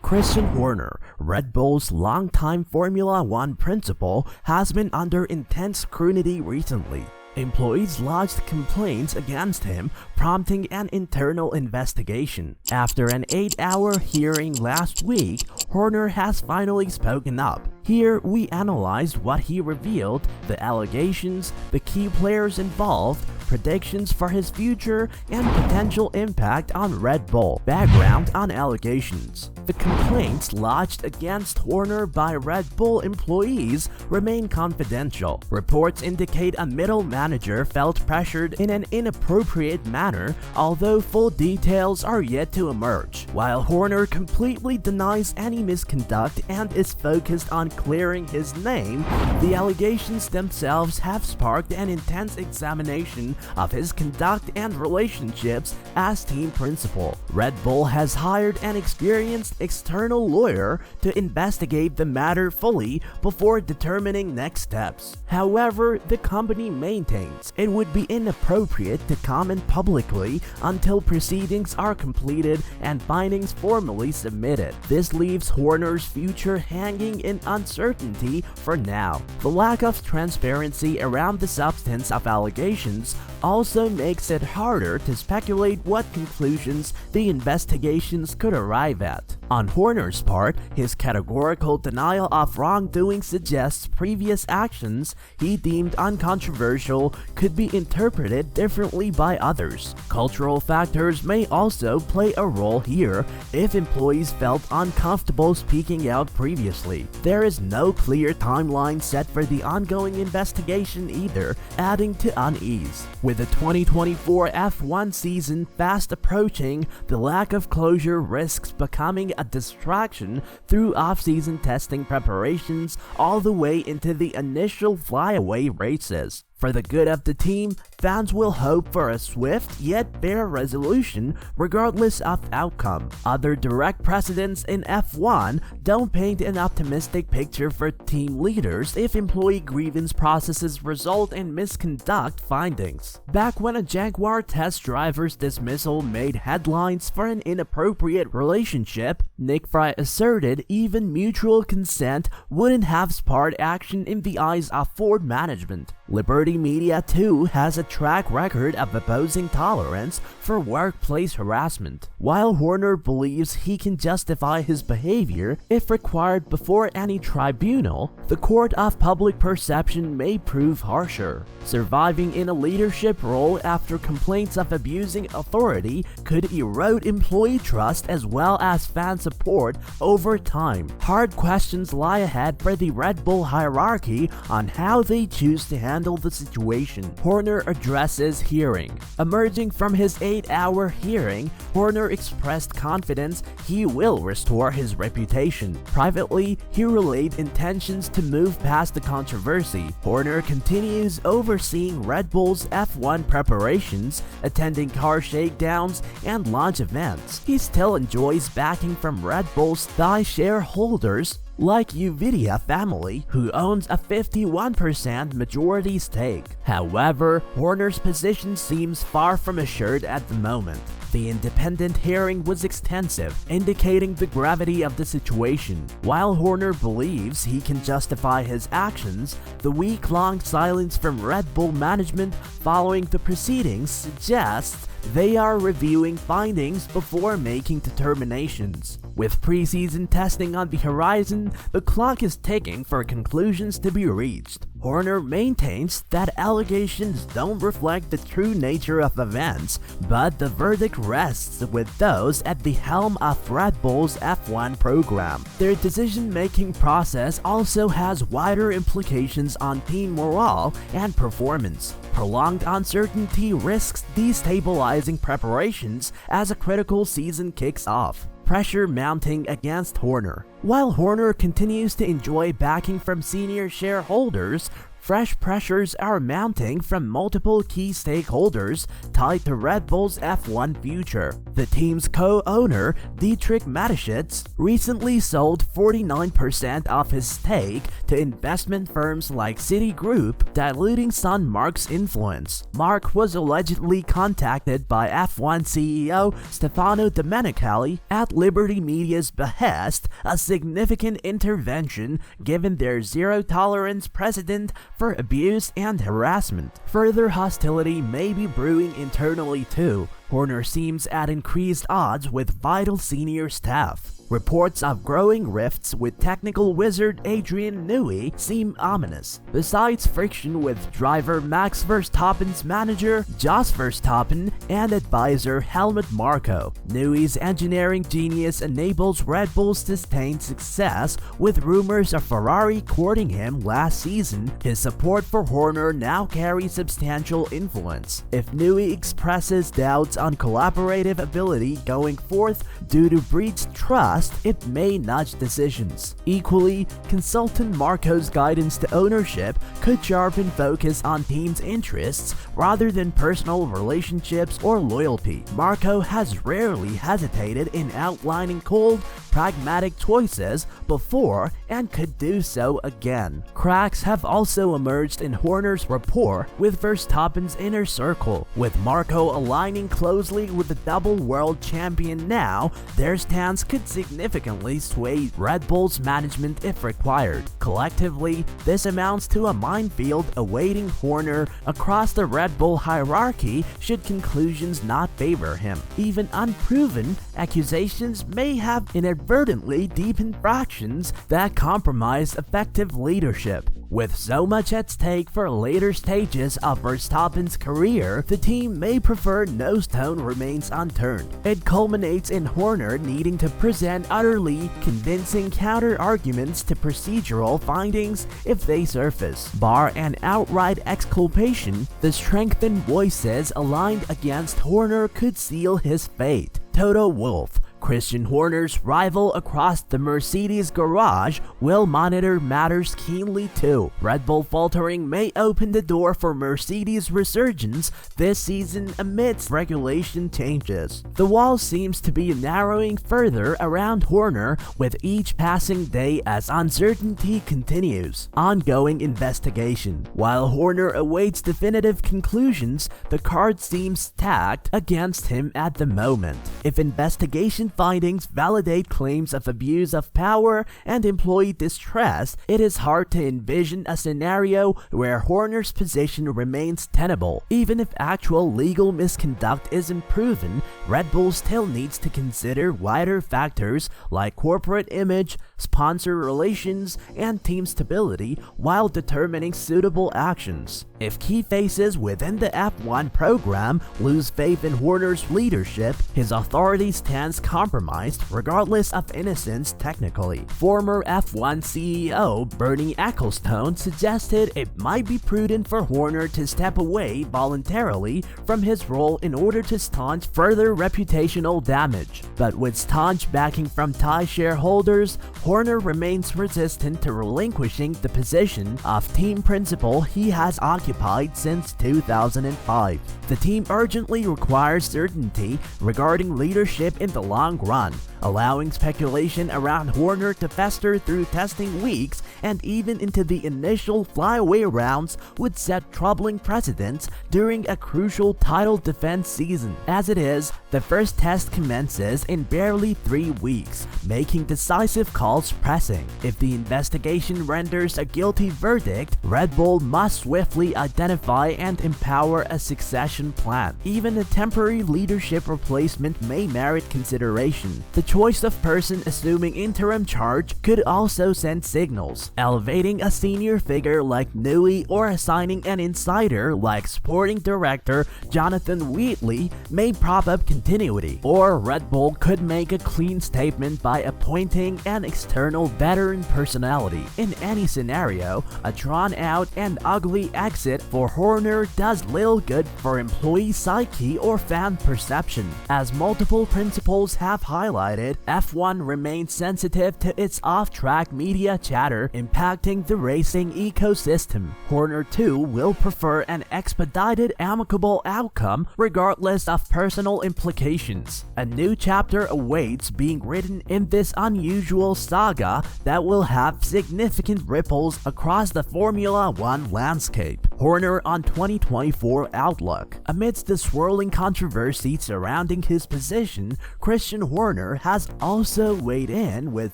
Christian Horner, Red Bull's longtime Formula One principal, has been under intense scrutiny recently. Employees lodged complaints against him, prompting an internal investigation. After an 8-hour hearing last week, Horner has finally spoken up. Here, we analyzed what he revealed, the allegations, the key players involved, predictions for his future, and potential impact on Red Bull. Background on allegations. The complaints lodged against Horner by Red Bull employees remain confidential. Reports indicate a middle manager felt pressured in an inappropriate manner, although full details are yet to emerge. While Horner completely denies any misconduct and is focused on clearing his name, the allegations themselves have sparked an intense examination of his conduct and relationships as team principal. Red Bull has hired an experienced external lawyer to investigate the matter fully before determining next steps. However, the company maintains it would be inappropriate to comment publicly until proceedings are completed and findings formally submitted. This leaves Horner's future hanging in uncertainty for now. The lack of transparency around the substance of allegations also makes it harder to speculate what conclusions the investigations could arrive at. On Horner's part, his categorical denial of wrongdoing suggests previous actions he deemed uncontroversial could be interpreted differently by others. Cultural factors may also play a role here if employees felt uncomfortable speaking out previously. There is no clear timeline set for the ongoing investigation either, adding to unease. With the 2024 F1 season fast approaching, the lack of closure risks becoming a distraction through off-season testing preparations all the way into the initial flyaway races. For the good of the team, fans will hope for a swift yet fair resolution regardless of outcome. Other direct precedents in F1 don't paint an optimistic picture for team leaders if employee grievance processes result in misconduct findings. Back when a Jaguar test driver's dismissal made headlines for an inappropriate relationship, Nick Fry asserted even mutual consent wouldn't have sparked action in the eyes of Ford management. Liberty Media too has a track record of opposing tolerance for workplace harassment. While Horner believes he can justify his behavior if required before any tribunal, the court of public perception may prove harsher. Surviving in a leadership role after complaints of abusing authority could erode employee trust as well as fan support over time. Hard questions lie ahead for the Red Bull hierarchy on how they choose to handle the situation. Horner addresses hearing. Emerging from his 8-hour hearing, Horner expressed confidence he will restore his reputation. Privately, he relayed intentions to move past the controversy. Horner continues overseeing Red Bull's F1 preparations, attending car shakedowns and launch events. He still enjoys backing from Red Bull's Thai shareholders like Nvidia family, who owns a 51% majority stake. However, Horner's position seems far from assured at the moment. The independent hearing was extensive, indicating the gravity of the situation. While Horner believes he can justify his actions, the week-long silence from Red Bull management following the proceedings suggests they are reviewing findings before making determinations. With preseason testing on the horizon, the clock is ticking for conclusions to be reached. Horner maintains that allegations don't reflect the true nature of events, but the verdict rests with those at the helm of Red Bull's F1 program. Their decision-making process also has wider implications on team morale and performance. Prolonged uncertainty risks destabilizing preparations as a critical season kicks off. Pressure mounting against Horner. While Horner continues to enjoy backing from senior shareholders, fresh pressures are mounting from multiple key stakeholders tied to Red Bull's F1 future. The team's co-owner, Dietrich Mateschitz, recently sold 49% of his stake to investment firms like Citigroup, diluting son Mark's influence. Mark was allegedly contacted by F1 CEO Stefano Domenicali at Liberty Media's behest, a significant intervention given their zero-tolerance precedent for abuse and harassment. Further hostility may be brewing internally too. Horner seems at increased odds with vital senior staff. Reports of growing rifts with technical wizard Adrian Newey seem ominous. Besides friction with driver Max Verstappen's manager, Jos Verstappen, and advisor Helmut Marko, Newey's engineering genius enables Red Bull's sustained success, with rumors of Ferrari courting him last season. His support for Horner now carries substantial influence. If Newey expresses doubts on collaborative ability going forth due to breached trust, it may nudge decisions. Equally, consultant Marko's guidance to ownership could sharpen focus on team's interests rather than personal relationships or loyalty. Marko has rarely hesitated in outlining cold, pragmatic choices before and could do so again. Cracks have also emerged in Horner's rapport with Verstappen's inner circle. With Marko aligning closely with the double world champion now, their stance could significantly sway Red Bull's management if required. Collectively, this amounts to a minefield awaiting Horner across the Red Bull hierarchy should conclusions not favor him. Even unproven accusations may have inadvertently deepened fractions that compromise effective leadership. With so much at stake for later stages of Verstappen's career, the team may prefer no stone remains unturned. It culminates in Horner needing to present utterly convincing counter-arguments to procedural findings if they surface. Bar an outright exculpation, the strengthened voices aligned against Horner could seal his fate. Toto Wolff, Christian Horner's rival across the Mercedes garage, will monitor matters keenly too. Red Bull faltering may open the door for Mercedes' resurgence this season amidst regulation changes. The wall seems to be narrowing further around Horner with each passing day as uncertainty continues. Ongoing investigation. While Horner awaits definitive conclusions, the card seems stacked against him at the moment. If investigation findings validate claims of abuse of power and employee distress, it is hard to envision a scenario where Horner's position remains tenable. Even if actual legal misconduct isn't proven, Red Bull still needs to consider wider factors like corporate image, sponsor relations, and team stability while determining suitable actions. If key faces within the F1 program lose faith in Horner's leadership, his authority stands compromised regardless of innocence technically. Former F1 CEO Bernie Ecclestone suggested it might be prudent for Horner to step away voluntarily from his role in order to staunch further reputational damage. But with staunch backing from Thai shareholders, Horner remains resistant to relinquishing the position of team principal he has occupied since 2005. The team urgently requires certainty regarding leadership in the long run, allowing speculation around Horner to fester through testing weeks and even into the initial flyaway rounds would set troubling precedents during a crucial title defense season. As it is, the first test commences in barely 3 weeks, making decisive calls pressing. If the investigation renders a guilty verdict, Red Bull must swiftly identify and empower a succession plan. Even a temporary leadership replacement may merit consideration. The choice of person assuming interim charge could also send signals. Elevating a senior figure like Newey or assigning an insider like sporting director Jonathan Wheatley may prop up continuity. Or Red Bull could make a clean statement by appointing an external veteran personality. In any scenario, a drawn-out and ugly exit for Horner does little good for employee psyche or fan perception. As multiple principals have highlighted, admitted, F1 remains sensitive to its off-track media chatter impacting the racing ecosystem. Horner too will prefer an expedited, amicable outcome regardless of personal implications. A new chapter awaits being written in this unusual saga that will have significant ripples across the Formula One landscape. Horner on 2024 outlook. Amidst the swirling controversy surrounding his position, Christian Horner has also weighed in with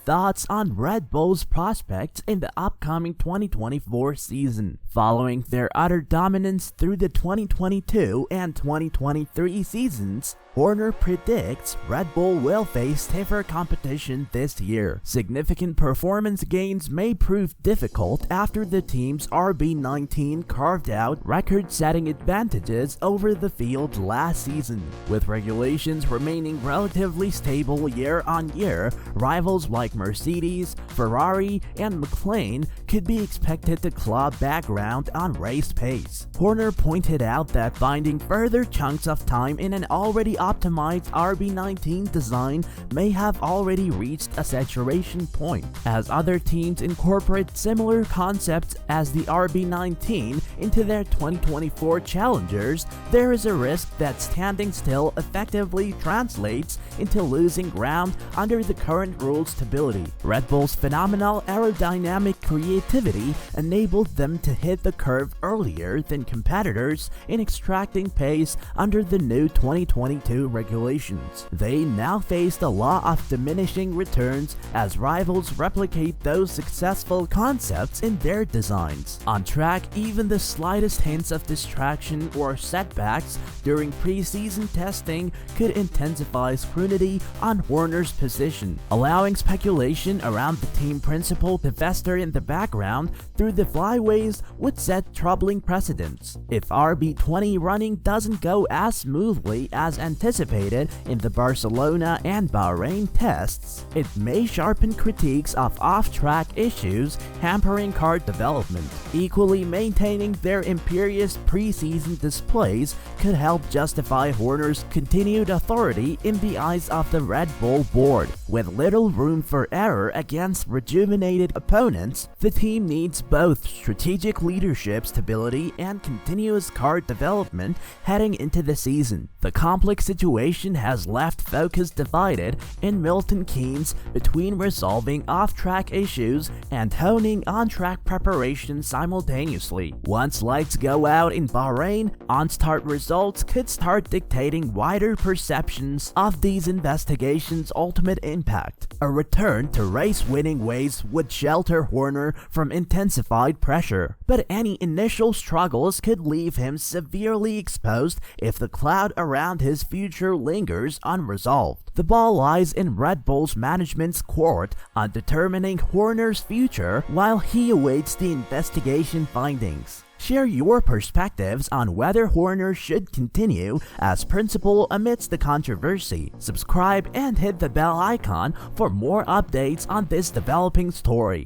thoughts on Red Bull's prospects in the upcoming 2024 season. Following their utter dominance through the 2022 and 2023 seasons, Horner predicts Red Bull will face stiffer competition this year. Significant performance gains may prove difficult after the team's RB19 carved out record-setting advantages over the field last season. With regulations remaining relatively stable year on year, rivals like Mercedes, Ferrari, and McLaren could be expected to claw back ground on race pace. Horner pointed out that finding further chunks of time in an already optimized RB19 design may have already reached a saturation point. As other teams incorporate similar concepts as the RB19 into their 2024 challengers, there is a risk that standing still effectively translates into losing ground under the current rule stability. Red Bull's phenomenal aerodynamic creativity enabled them to hit the curve earlier than competitors in extracting pace under the new 2022 regulations. They now face the law of diminishing returns as rivals replicate those successful concepts in their designs. On track, even the slightest hints of distraction or setbacks during preseason testing could intensify scrutiny on Horner's position, allowing speculation around the team principal to fester in the background through the flyways would set troubling precedents. If RB20 running doesn't go as smoothly as anticipated in the Barcelona and Bahrain tests, it may sharpen critiques of off-track issues hampering car development. Equally, maintaining their imperious preseason displays could help justify Horner's continued authority in the eyes of the Red Bull board. With little room for error against rejuvenated opponents, the team needs both strategic leadership stability and continuous car development heading into the season. The complex situation has left focus divided in Milton Keynes between resolving off-track issues and honing on-track preparation simultaneously. Once lights go out in Bahrain, on-start results could start dictating wider perceptions of these investigations' ultimate impact. A return to race-winning ways would shelter Horner from intensified pressure, but any initial struggles could leave him severely exposed if the cloud around his future lingers unresolved. The ball lies in Red Bull's management's court on determining Horner's future while he awaits the investigation findings. Share your perspectives on whether Horner should continue as principal amidst the controversy. Subscribe and hit the bell icon for more updates on this developing story.